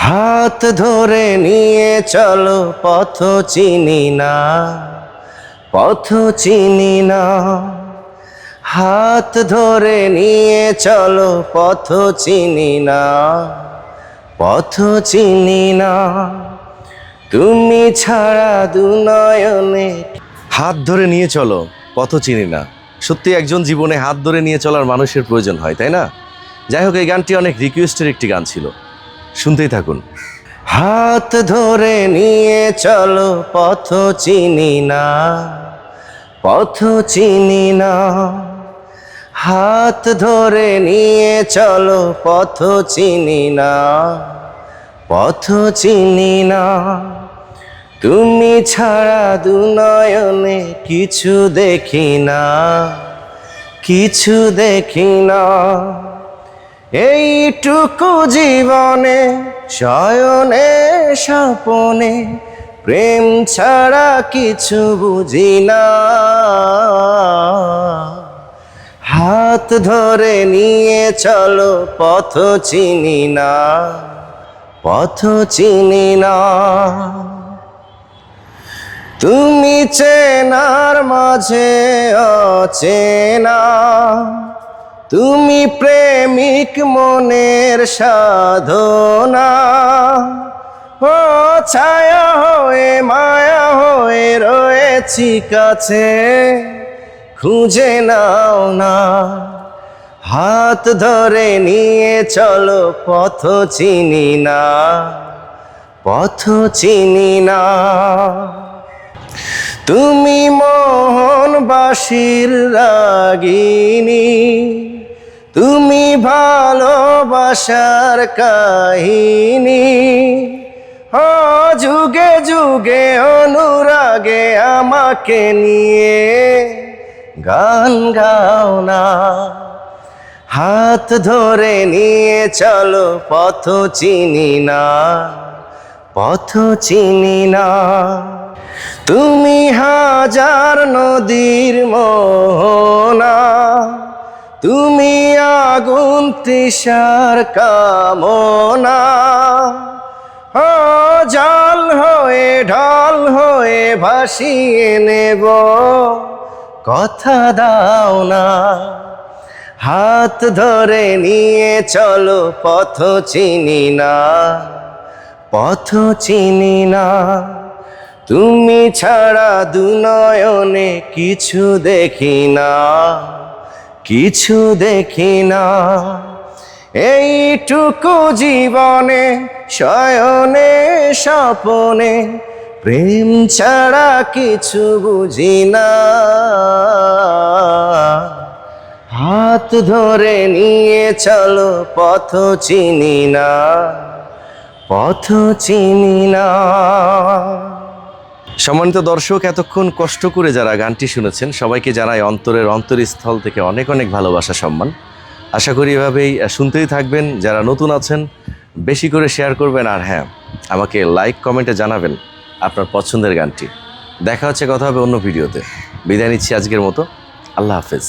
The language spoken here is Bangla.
হাত ধরে নিয়ে চলো পথ চিনি না, পথ চিনি না। হাত ধরে নিয়ে চলো পথ চিনি না, পথ চিনি না। তুমি ছাড়া দুনয়নে। হাত ধরে নিয়ে চলো পথ চিনি না। সত্যি একজন জীবনে হাত ধরে নিয়ে চলার মানুষের প্রয়োজন হয়, তাই না? যাই হোক, এই গানটি অনেক রিকোয়েস্টের একটি গান ছিল, শুনতেই থাকুন। হাত ধরে নিয়ে চলো পথ চিনি না, পথ চিনি না। হাত ধরে নিয়ে চলো পথ চিনি না, পথ চিনি না। তুমি ছাড়া দুনয়নে কিছু দেখি না, কিছু দেখি না। এইটুকু জীবনে শয়নে স্বপনে প্রেম ছাড়া কিছু বুঝি না। হাত ধরে নিয়ে চলো পথ চিনি না, পথ চিনি না। তুমি চেনার মাঝে অচেনা, তুমি প্রেমিক মনের সাধনা। ও ছায়া হয়ে মায়া হয়ে রয়েছি কাছে, খুঁজে নাও না। হাত ধরে নিয়ে চলো পথ চিনি না, পথ চিনি না। তুমি মোহনবাসীর রাগিনী, তুমি ভালোবাসার কাহিনী। ও যুগে যুগে অনুরাগে আমাকে নিয়ে গান গাও না। হাত ধরে নিয়ে চলো পথ চিনি না, পথ চিনি না। তুমি হাজার নদীর মোহনা, তুমি আগুন তৃষার কামনা। ও জল হয়ে ঢল হয়ে ভাসিয়ে নেব, কথা দাও না। হাত ধরে নিয়ে চলো পথ চিনি না, পথ চিনি না। তুমি ছাড়া দুনয়নে কিছু দেখি না, কিছু দেখি না। এইটুকু জীবনে শয়নে স্বপনে প্রেম ছাড়া কিছু বুঝি না। হাত ধরে নিয়ে চলো পথ চিনি না, পথ চিনি না। সম্মানিত দর্শক, এতক্ষণ কষ্ট করে যারা গানটি শুনেছেন সবাইকে জানাই অন্তরের অন্তরস্থল থেকে অনেক অনেক ভালোবাসা, সম্মান। আশা করি এভাবেই শুনতেই থাকবেন। যারা নতুন আছেন বেশি করে শেয়ার করবেন, আর হ্যাঁ, আমাকে লাইক কমেন্টে জানাবেন আপনার পছন্দের গানটি। দেখা হচ্ছে, কথা হবে অন্য ভিডিওতে। বিদায় নিচ্ছি আজকের মতো। আল্লাহ হাফেজ।